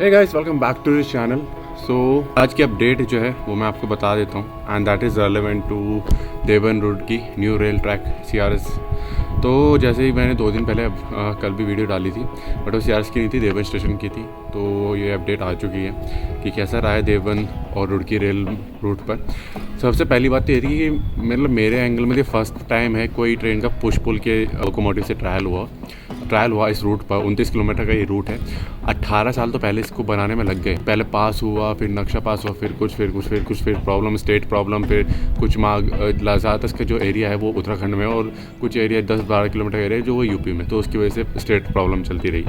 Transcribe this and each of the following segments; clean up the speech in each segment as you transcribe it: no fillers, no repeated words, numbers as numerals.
Hey guys, welcome back to this channel. So आज की update जो है वो मैं आपको बता देता हूँ and that is relevant to Devan road की न्यू रेल ट्रैक CRS। तो जैसे ही मैंने 2 दिन पहले कल भी वीडियो डाली थी, बट वो CRS की नहीं थी, देवन स्टेशन की थी। तो ये अपडेट आ चुकी है कि कैसा रहा है देवन और रुड़की रेल रूट पर। सबसे पहली बात तो ये थी कि मतलब मेरे एंगल में फर्स्ट टाइम है कोई ट्रेन का पुश पुल के लोकोमोटिव से ट्रायल हुआ इस रूट पर। 29 किलोमीटर का ये रूट है। 18 साल तो पहले इसको बनाने में लग गए। पहले पास हुआ, फिर नक्शा पास हुआ, फिर प्रॉब्लम, स्टेट प्रॉब्लम, फिर कुछ ज़्यादातर का जो एरिया है वो उत्तराखंड में, और कुछ एरिया 10-12 किलोमीटर एरिया जो वो यूपी में, तो उसकी वजह से स्टेट प्रॉब्लम चलती रही।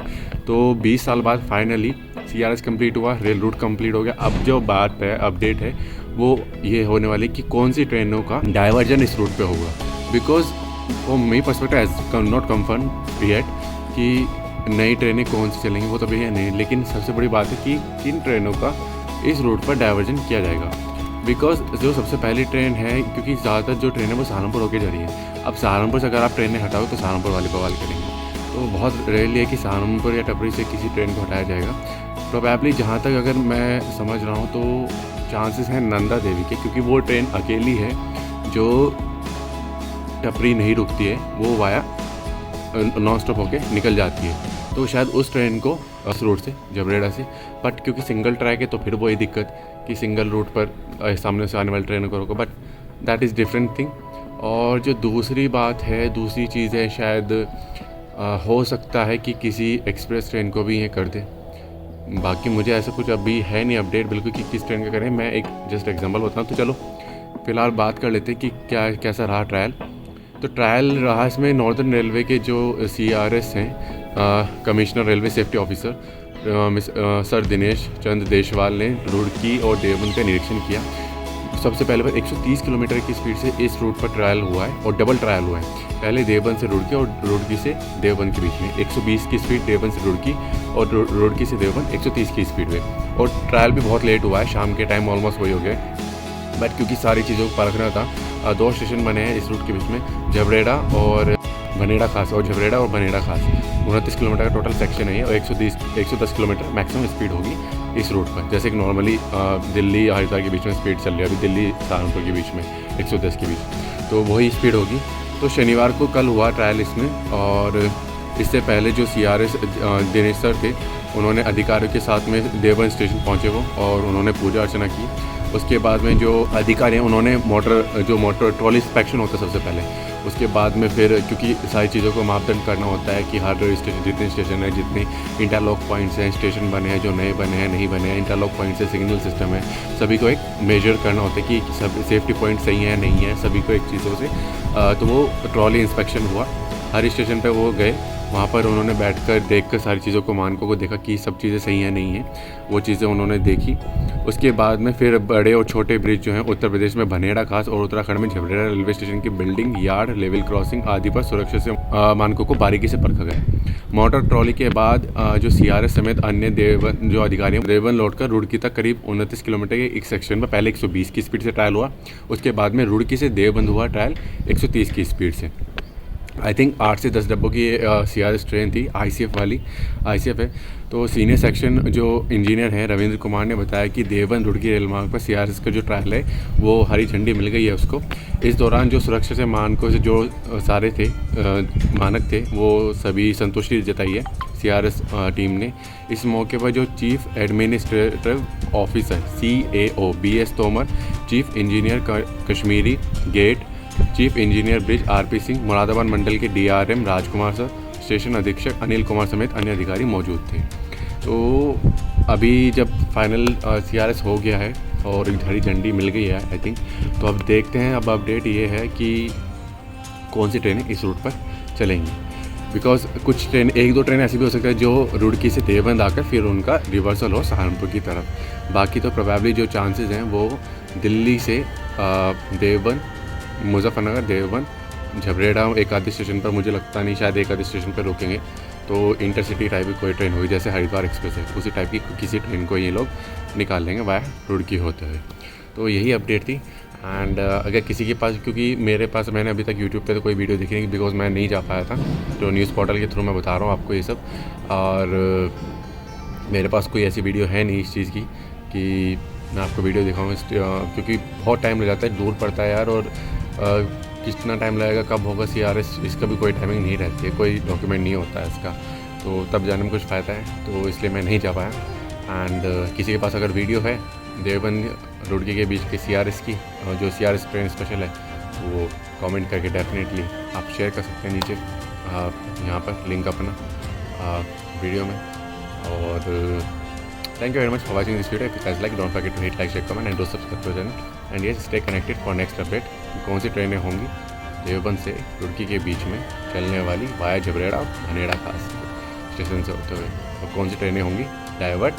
तो 20 साल बाद फाइनली CRS कंप्लीट हुआ, रेल रूट कंप्लीट हो गया। अब जो बात है, अपडेट है, वो ये होने वाली कि कौन सी ट्रेनों का डाइवर्जन इस रूट पे होगा। बिकॉज वो मेरी perspective as not confirm yet कि नई ट्रेनें कौन सी चलेंगी, वो तो भी है नहीं। लेकिन सबसे बड़ी बात है कि किन ट्रेनों का इस रूट पर डाइवर्जन किया जाएगा। बिकॉज जो सबसे पहली ट्रेन है, क्योंकि ज़्यादातर जो ट्रेन है वो सहारनपुर होके जा रही है। अब सहारनपुर से अगर आप ट्रेनें हटाओ तो सहारनपुर वाले बवाल करेंगे। तो बहुत रेयरली है कि सहारनपुर या टपरी से किसी ट्रेन को हटाया जाएगा। प्रोबेबली जहाँ तक अगर मैं समझ रहा हूँ तो चांसेस हैं नंदा देवी के, क्योंकि वो ट्रेन अकेली है जो टपरी नहीं रुकती है, वो वाया नॉन स्टॉप होके निकल जाती है। तो शायद उस ट्रेन को उस रूट से, जबरेड़ा से, बट क्योंकि सिंगल ट्रैक है तो फिर वही दिक्कत कि सिंगल रूट पर सामने से आने वाली ट्रेन को रोको, but that is different thing. और जो दूसरी बात है, दूसरी चीज़ है, शायद हो सकता है कि किसी एक्सप्रेस ट्रेन को भी ये कर दे। बाकी मुझे ऐसा कुछ अभी है नहीं अपडेट बिल्कुल कि किस ट्रेन का करें। मैं एक जस्ट एग्जांपल बताऊँ तो चलो फिलहाल बात कर लेते हैं कि कैसा रहा ट्रायल। तो ट्रायल रहा इसमें नॉर्दर्न रेलवे के जो CRS हैं, commissioner railway safety officer sir Dinesh Chand Deswal ने रुड़की और देवन का निरीक्षण किया। सबसे पहले 130 किलोमीटर की स्पीड से इस रूट पर ट्रायल हुआ है और डबल ट्रायल हुआ है। पहले देवन से रुड़की और रुड़की से देवन के बीच में 120 की स्पीड देवन से रुड़की, और रुड़की से देवन 130 की स्पीड में। और ट्रायल भी बहुत लेट हुआ है, शाम के टाइम ऑलमोस्ट वही हो गया। बट क्योंकि सारी चीज़ों को परखना था, 2 स्टेशन बने हैं इस रूट के बीच में, झबरेड़ा और भनेड़ा खास, और झबरेड़ा और भनेड़ा खास 29 किलोमीटर का टोटल सेक्शन है और 110 किलोमीटर मैक्सिमम स्पीड होगी इस रूट पर। जैसे कि नॉर्मली दिल्ली हरिद्वार के बीच में स्पीड चल रही है, अभी दिल्ली सहारनपुर के बीच में 110 के बीच, तो वही स्पीड होगी। तो शनिवार को कल हुआ ट्रायल इसमें, और इससे पहले जो CRS दिनेश सर थे, उन्होंने अधिकारियों के साथ में देवन स्टेशन पहुँचे वो, और उन्होंने पूजा अर्चना की। उसके बाद में जो अधिकारी हैं उन्होंने मोटर ट्रॉली इंस्पेक्शन होता है सबसे पहले। उसके बाद में फिर क्योंकि सारी चीज़ों को मापदंड करना होता है कि हर स्टेशन, जितने स्टेशन है, जितने इंटरलॉक पॉइंट्स हैं, स्टेशन बने हैं, जो नए बने हैं, नहीं बने हैं, इंटरलॉक पॉइंट्स है, सिग्नल सिस्टम है, सभी को एक मेजर करना होता है कि सब सेफ्टी पॉइंट सही है नहीं है, सभी को एक चीज़ों से। तो वो ट्रॉली इंस्पेक्शन हुआ, हर स्टेशन पर वो गए, वहाँ पर उन्होंने बैठकर देखकर सारी चीज़ों को, मानकों को देखा कि सब चीज़ें सही हैं नहीं हैं, वो चीज़ें उन्होंने देखी। उसके बाद में फिर बड़े और छोटे ब्रिज जो हैं उत्तर प्रदेश में भनेड़ा खास और उत्तराखंड में झबरेड़ा रेलवे स्टेशन की बिल्डिंग, यार्ड, लेवल क्रॉसिंग आदि पर सुरक्षा से मानकों को बारीकी से परखा गया। मोटर ट्रॉली के बाद जो CRS समेत अन्य देवन जो अधिकारी हैं, देवन लौटकर रुड़की तक करीब 29 किलोमीटर के एक सेक्शन में पहले 120 की स्पीड से ट्रायल हुआ। उसके बाद में रुड़की से देवबंद हुआ ट्रायल 130 की स्पीड से। आई थिंक 8 से 10 डब्बों की CRS ट्रेन थी, ICF वाली, ICF है। तो सीनियर सेक्शन जो इंजीनियर हैं रविंद्र कुमार ने बताया कि देवन रुड़की रेल मार्ग पर CRS का जो ट्रायल है वो हरी झंडी मिल गई है उसको। इस दौरान जो सुरक्षा से मानकों से जो सारे थे मानक थे, वो सभी संतुष्टि जताई है CRS टीम ने। इस मौके पर जो chief administrative officer CAO BS Tomar, chief engineer Kashmiri gate, chief engineer bridge RP Singh, Moradabad मंडल के DRM राजकुमार सर, स्टेशन अधीक्षक अनिल कुमार समेत अन्य अधिकारी मौजूद थे। तो अभी जब फाइनल CRS हो गया है और हरी झंडी मिल गई है आई थिंक, तो अब देखते हैं, अब अपडेट ये है कि कौन सी ट्रेनें इस रूट पर चलेंगी। बिकॉज कुछ ट्रेन, 1-2 ट्रेन ऐसी भी हो सकता है जो रुड़की से देवबंद आकर फिर उनका रिवर्सल हो सहारनपुर की तरफ। बाकी तो प्रोबेबली जो चांसेस हैं वो दिल्ली से देवबंद, मुजफ्फरनगर, देवबंद, झबरेड़ा एक आधे स्टेशन पर, मुझे लगता नहीं, शायद एक आधे स्टेशन पर रुकेंगे। तो इंटरसिटी टाइप की कोई ट्रेन होगी, जैसे हरिद्वार एक्सप्रेस है, उसी टाइप की किसी ट्रेन को ये लोग निकाल लेंगे वाया रुड़की होते हुए। तो यही अपडेट थी। एंड अगर किसी के पास, क्योंकि मेरे पास, मैंने अभी तक यूट्यूब पे तो कोई वीडियो देखी नहीं बिकॉज मैं नहीं जा पाया था, तो न्यूज़ पोर्टल के थ्रू मैं बता रहा हूँ आपको ये सब। और मेरे पास कोई ऐसी वीडियो है नहीं इस चीज़ की कि मैं आपको वीडियो दिखाऊँ, क्योंकि बहुत टाइम लग जाता है, दूर पड़ता है यार, और कितना टाइम लगेगा, कब होगा CRS, इसका भी कोई टाइमिंग नहीं रहती है, कोई डॉक्यूमेंट नहीं होता है इसका, तो तब जाने में कुछ फ़ायदा है, तो इसलिए मैं नहीं जा पाया। एंड किसी के पास अगर वीडियो है देवबंद रुड़की के बीच के CRS की, जो CRS ट्रेन स्पेशल है, तो वो कमेंट करके डेफिनेटली आप शेयर कर सकते हैं नीचे यहाँ पर लिंक अपना वीडियो में। और thank you very much for watching this video. If you guys like, don't forget to hit like, share, comment and do subscribe to channel. And yes, stay connected for next update. कौन सी ट्रेनें होंगी देवबंद से रुड़की के बीच में चलने वाली via Jhabrera भनेड़ा खास स्टेशन से होते हुए, और कौन सी ट्रेनें होंगी डाइवर्ट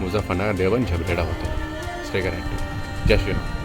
मुजफ्फरनगर देवबंद झबरेड़ा होते हुए। Stay connected. जय श्री राम।